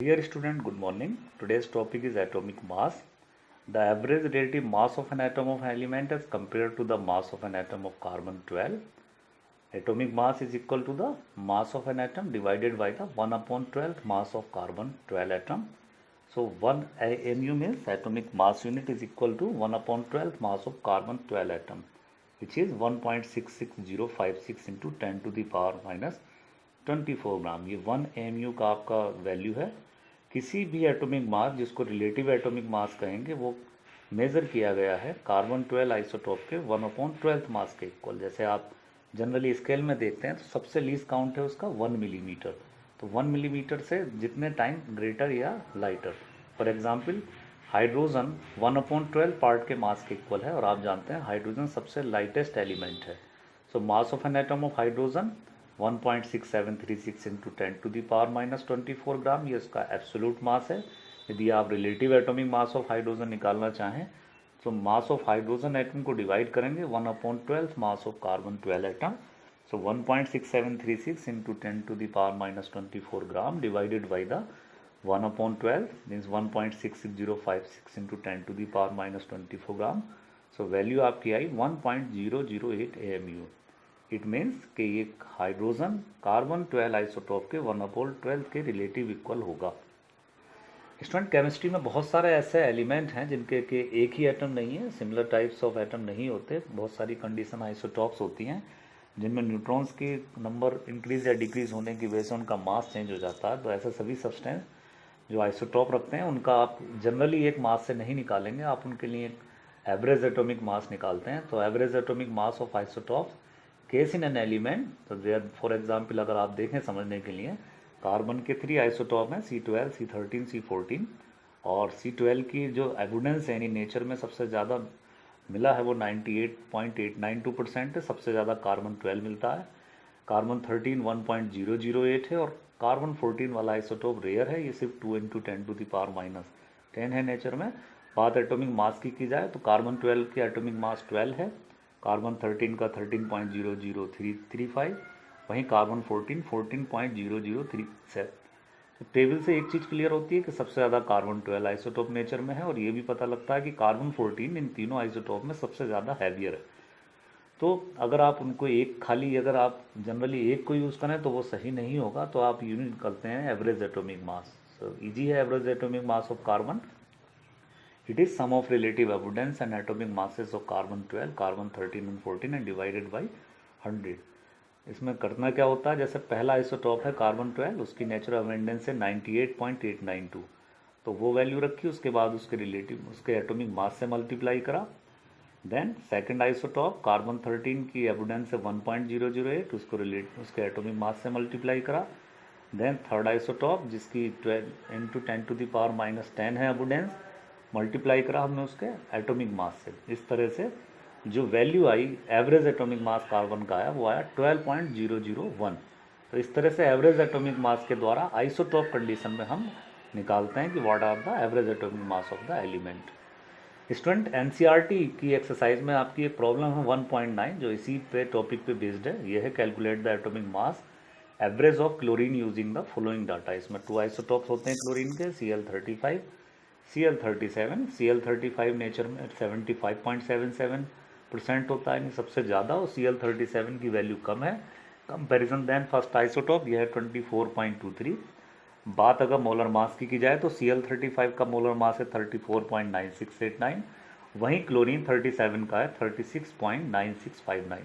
Dear student, good morning. Today's topic is atomic mass. The average relative mass of an atom of element as compared to the mass of an atom of carbon 12. Atomic mass is equal to the mass of an atom divided by the 1 upon 12th mass of carbon 12 atom. So 1 mu means atomic mass unit is equal to 1 upon 12th mass of carbon 12 atom, which is 1.66056 into 10 to the power minus 24 gram. ये 1 mu का आपका value है. किसी भी atomic mass जिसको relative atomic मास कहेंगे वो measure किया गया है कार्बन 12 आइसोटोप के 1/12 मास के इक्वल. जैसे आप जनरली स्केल में देखते हैं तो सबसे लीस्ट काउंट है उसका 1 मिलीमीटर. तो 1 मिलीमीटर से जितने टाइम ग्रेटर या lighter. For example hydrogen 1/12 part के मास के इक्वल है और आप जानते हैं हाइड्रोजन सबसे लाइटेस्ट एलिमेंट है. So mass of an atom of hydrogen 1.6736 into 10 to the power minus 24 gram. ये इसका एब्सोल्यूट मास है. यदि आप relative atomic mass of hydrogen निकालना चाहें तो मास ऑफ हाइड्रोजन एटम को डिवाइड करेंगे 1/12 mass of carbon 12 atom. So 1.6736 into 10 to the power minus 24 gram divided by the 1/12 means 1.66056 into 10 to the power minus 24 gram. So value आपकी आई 1.008 AMU. It means कि ये hydrogen carbon 12 isotope के 1/12 के relative equal होगा. Student, chemistry में बहुत सारे ऐसे एलिमेंट हैं जिनके के एक ही एटम नहीं है, सिमिलर टाइप्स ऑफ एटम नहीं होते. बहुत सारी कंडीशन आइसोटॉप्स होती हैं जिनमें न्यूट्रॉन्स की नंबर इंक्रीज या डिक्रीज होने की वजह से उनका मास चेंज हो जाता है. तो ऐसे सभी सब्सटेंस जो आइसोटॉप रखते हैं उनका आप जनरली एक मास से नहीं निकालेंगे, आप उनके लिए एक एवरेज एटॉमिक मास निकालते हैं. तो average atomic mass of isotopes case in an element. तो देयर फॉर एग्जांपल अगर आप देखें समझने के लिए कार्बन के 3 आइसोटॉप हैं C12, C13, C14. और C12 की जो एविडेंस है यानी नेचर में सबसे ज़्यादा मिला है वो 98.892% है. सबसे ज़्यादा कार्बन 12 मिलता है. कार्बन 13 1.008 है और कार्बन 14 वाला आइसोटॉप रेयर है. ये सिर्फ 2 into 10 to the power minus 10 है नेचर में. बात एटॉमिक मास की जाए तो कार्बन 12 की एटॉमिक मास 12 है. कार्बन 13 का 13.00335. वहीं कार्बन 14.00337. तो टेबल से एक चीज़ क्लियर होती है कि सबसे ज़्यादा कार्बन 12 आइसोटोप नेचर में है और ये भी पता लगता है कि कार्बन 14 इन तीनों आइसोटोप में सबसे ज़्यादा हैवियर है. तो अगर आप उनको एक खाली अगर आप जनरली एक को यूज़ करें तो वो सही नहीं होगा. तो आप यूनिट निकलते हैं average atomic mass. So easy है average atomic mass of carbon. It is sum of relative abundance and atomic masses of carbon 12, carbon 13 and 14 and divided by 100. इसमें करना क्या होता है, जैसे पहला आइसोटॉप है कार्बन 12, उसकी नेचुरल अबंडेंस है 98.892. तो वो वैल्यू रखी, उसके बाद उसके रिलेटिव उसके एटॉमिक मास से मल्टीप्लाई करा. देन सेकंड आइसोटॉप कार्बन 13 की अबंडेंस है 1.008, उसके एटॉमिक मास से मल्टीप्लाई करा. देन थर्ड आइसोटॉप जिसकी 12 into 10 to the power minus 10 है अबंडेंस, मल्टीप्लाई करा हमने उसके एटॉमिक मास से. इस तरह से जो value I average atomic mass carbon का आया वो आया 12.001. तो इस तरह से एवरेज एटॉमिक मास के द्वारा आइसोटॉप कंडीशन में हम निकालते हैं कि what are the average atomic mass of the element. Student, NCERT की एक्सरसाइज में आपकी एक प्रॉब्लम है 1.9 जो इसी पे टॉपिक पे बेस्ड है. ये है calculate the atomic mass average of chlorine using the following data. इसमें 2 आइसोटॉप्स होते हैं क्लोरीन के, Cl35, Cl37. Cl35 नेचर में 75.77% होता है, सबसे ज़्यादा. और Cl37 की वैल्यू कम है कंपैरिजन देन फर्स्ट आइसोटॉप, यह है 24.23. बात अगर मोलर मास की जाए तो Cl35 का मोलर मास है 34.9689. वहीं क्लोरीन 37 का है 36.9659.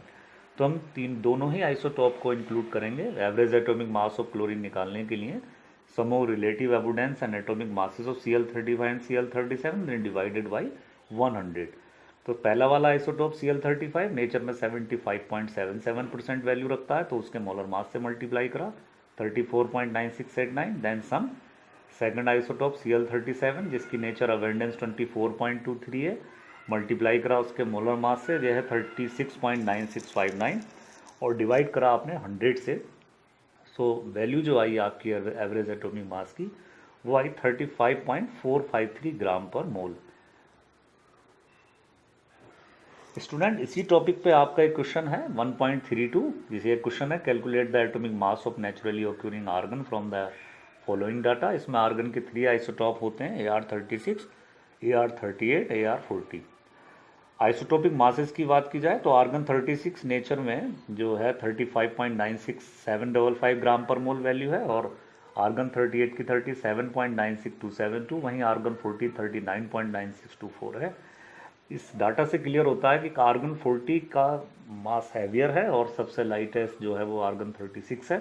तो हम दोनों ही आइसोटॉप को इंक्लूड करेंगे average atomic mass of chlorine निकालने के लिए. Sum of relative abundance and atomic masses of Cl35 and Cl37 then divided by 100. तो पहला वाला आइसोटॉप Cl35 नेचर में 75.77% वैल्यू रखता है, तो उसके मोलर मास से मल्टीप्लाई करा 34.9689. Then some second isotope Cl37 जिसकी नेचर अबंडेंस 24.23 है, मल्टीप्लाई करा उसके मोलर मास से, यह है 36.9659 और डिवाइड करा आपने 100 से. सो वैल्यू जो आई आपकी एवरेज एटॉमिक मास की वो आई 35.453 ग्राम पर मोल. स्टूडेंट, इसी टॉपिक पे आपका एक क्वेश्चन है 1.32 जिसे एक क्वेश्चन है calculate the atomic mass of naturally occurring argon from the following data. इसमें आर्गन के 3 आइसोटॉप होते हैं, AR36, AR38, AR40। Isotopic masses की बात की जाए तो आर्गन 36 नेचर में जो है 35.96755 ग्राम पर मोल वैल्यू है, और आर्गन 38 की 37.96272, वहीं आर्गन 40 39.9624 है। इस डाटा से क्लियर होता है कि आर्गन 40 का मास हैवियर है और सबसे लाइटेस्ट जो है वो आर्गन 36 है।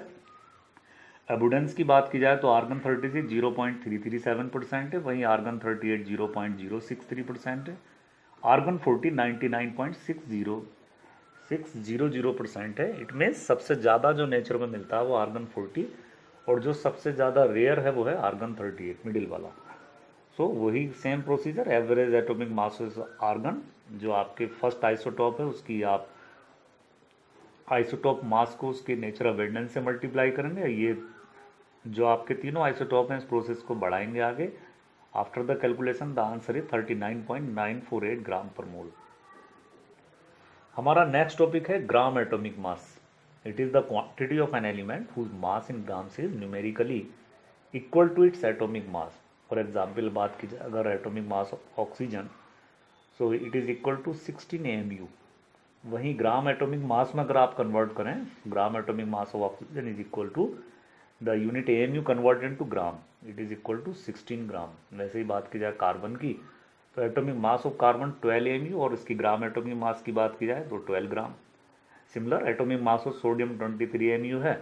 एबुडेंस की बात की जाए तो आर्गन 36 0.337% है, वहीं आर्गन 38 0.063% है। आर्गन 40 99.600% है। इट मीन्स सबसे ज़्यादा जो नेचर में मिलता है वो आर्गन 40, और जो सबसे ज़्यादा रेयर है वो है आर्गन 38, मिडिल वाला। सो वही same procedure, average atomic mass argon, जो आपके फर्स्ट आइसोटॉप है उसकी आप आइसोटॉप मास को उसके नेचर ऑफ एबंडेंस से मल्टीप्लाई करेंगे। ये जो आपके तीनों आइसोटॉप हैं इस प्रोसेस को बढ़ाएंगे आगे। After the calculation the answer is 39.948 gram per mole. हमारा नेक्स्ट टॉपिक है gram atomic mass. It is the quantity of an element whose mass in grams is numerically equal to its atomic mass. For example बात की जाए अगर atomic mass of oxygen, so it is equal to 16 AMU। वहीं ग्राम atomic मास में अगर आप convert करें, gram atomic mass of oxygen is equal to the unit AMU converted to gram, it is equal to 16 gram. वैसे ही बात की जाए कार्बन की तो atomic mass of carbon 12 AMU और इसकी ग्राम एटॉमिक मास की बात की जाए तो 12 gram. Similar atomic mass of sodium 23 AMU है,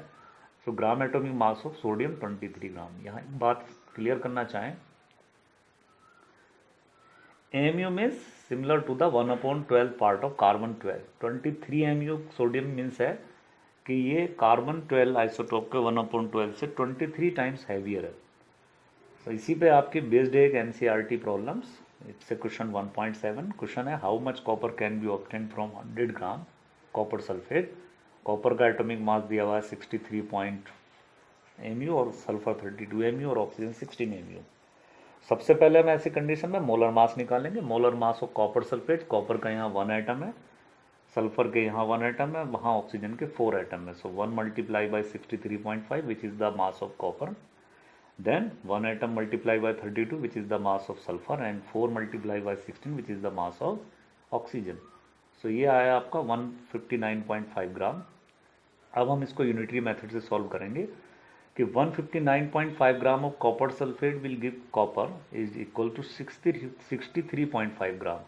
तो gram atomic mass of sodium 23 gram. यहाँ बात क्लियर करना चाहें, AMU means similar to the 1/12 part of carbon 12। 23 AMU sodium means है कि ये कार्बन 12 आइसोटोप के 1/12 से 23 टाइम्स हैवियर है। तो इसी पे आपके बेस्ड एक NCERT problems, it's a question 1.7। Question है how much copper can be obtain from 100 gram copper sulphate. Copper का एटॉमिक मास दिया हुआ है 63 AMU और सल्फर 32 AMU और ऑक्सीजन 16 AMU। सबसे पहले हम ऐसी कंडीशन में मोलर मास निकालेंगे। Molar mass of copper sulphate, copper का यहाँ 1 एटम है, सल्फर के यहाँ 1 एटम है, वहाँ ऑक्सीजन के 4 एटम है। So 1 multiply by 63.5 which is the mass of copper, then 1 atom multiply by 32 which is the mass of sulphur, and 4 multiply by 16 which is the mass of oxygen. So ये आया आपका 159.5 ग्राम। अब हम इसको unitary method से solve करेंगे कि 159.5 gram of copper sulphate will give copper is equal to 63.5 gram.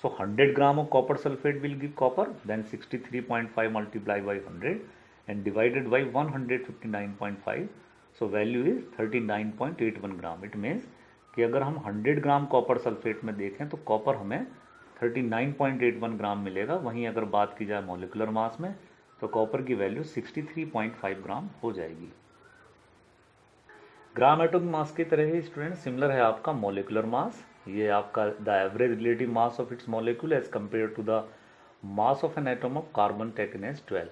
So 100 gram of copper sulfate will give copper, then 63.5 multiplied by 100 and divided by 159.5, so value is 39.81 gram. It means कि अगर हम 100 gram copper sulphate में देखें तो copper हमें 39.81 ग्राम मिलेगा। वहीं अगर बात की जाए मॉलिकुलर मास में तो कॉपर की वैल्यू 63.5 ग्राम हो जाएगी। ग्राम एटॉमिक मास की तरह ही स्टूडेंट सिमिलर है आपका मॉलिकुलर मास। ये आपका the average relative mass of its molecule as compare to the mass of an atom of carbon taken as 12।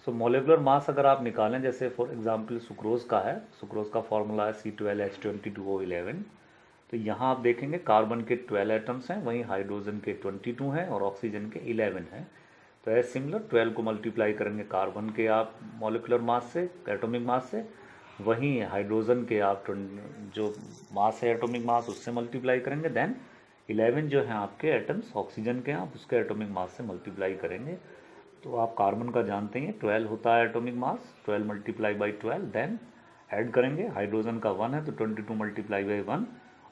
So molecular mass अगर आप निकालें, जैसे फॉर एग्जांपल सुक्रोज का है, सुक्रोज का फॉर्मूला है C12H22O11। तो यहाँ आप देखेंगे कार्बन के 12 एटम्स हैं, वहीं हाइड्रोजन के 22 हैं और ऑक्सीजन के 11 हैं। तो एज सिमिलर 12 को मल्टीप्लाई करेंगे कार्बन के आप मॉलिकुलर मास से, एटॉमिक मास से, वहीं हाइड्रोजन के आप जो मास है एटॉमिक मास उससे मल्टीप्लाई करेंगे, देन 11 जो है आपके एटम्स ऑक्सीजन के आप उसके एटॉमिक मास से मल्टीप्लाई करेंगे। तो आप कार्बन का जानते हैं 12 होता है atomic mass, 12 multiply by 12, then add करेंगे, हाइड्रोजन का 1 है तो 22 मल्टीप्लाई बाई 1,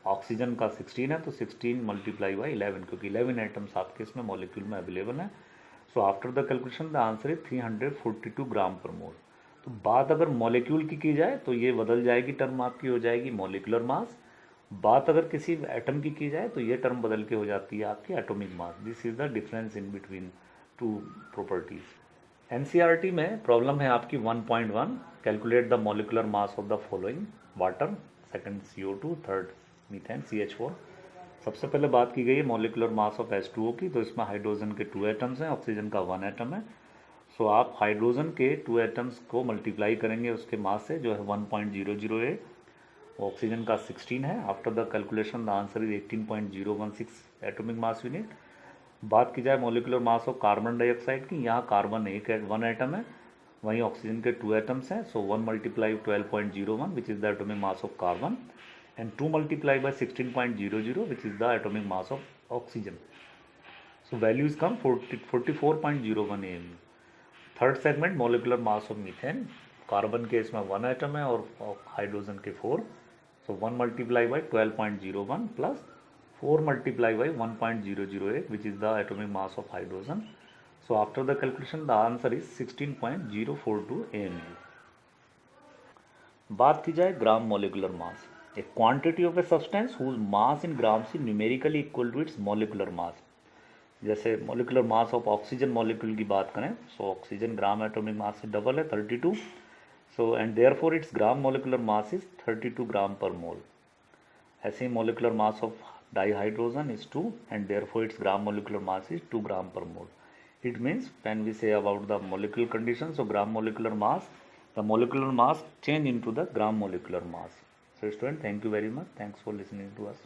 ऑक्सीजन का 16 है तो 16 मल्टीप्लाई बाई 11, क्योंकि 11 एटम्स आपके इसमें मॉलिक्यूल में अवेलेबल हैं। So after the calculation the answer is 342 gram per मोल। तो बात अगर मॉलिक्यूल की जाए तो ये बदल जाएगी, टर्म आपकी हो जाएगी मॉलिकुलर मास। बात अगर किसी एटम की जाए तो ये टर्म बदल के हो जाती है आपकी atomic mass. This is the difference in between two properties. NCERT में प्रॉब्लम है आपकी 1.1, calculate the molecular mass of the following, water, second CO2, third methane CH4। सबसे पहले बात की गई है मॉलिकुलर मास ऑफ H2O की, तो इसमें हाइड्रोजन के 2 एटम्स हैं, ऑक्सीजन का 1 एटम है। सो आप हाइड्रोजन के 2 एटम्स को मल्टीप्लाई करेंगे उसके मास से जो है 1.008, ऑक्सीजन का 16 है। After the calculation the answer is 18.016 atomic mass unit. बात की जाए molecular mass of carbon dioxide की, यहाँ कार्बन 1 एटम है, वहीं ऑक्सीजन के 2 एटम्स हैं, सो 1 multiply 12.01 which is the atomic mass of carbon and 2 multiplied by 16.00 which is the atomic mass of oxygen. So values come 44.01 AMU. Third segment molecular mass of methane, carbon के इसमें 1 atom है और hydrogen के 4, सो 1 multiply by 12.01 plus 4 multiply by 1.008 which is the atomic mass of hydrogen. So after the calculation the answer is 16.042 AMU. बात की जाए ग्राम molecular mass, a quantity of a substance whose mass in grams is numerically equal to its molecular mass. जैसे molecular mass of oxygen molecule की बात करें, so oxygen ग्राम atomic मास से double है 32, so and therefore it's gram molecular mass is 32 gram per mole. ऐसे ही molecular mass of dihydrogen is 2 and therefore it's gram molecular mass is 2 gram per mole. It means when we say about the molecular conditions, so gram molecular mass, the molecular mass change into the gram molecular mass. So student, thank you very much. Thanks for listening to us.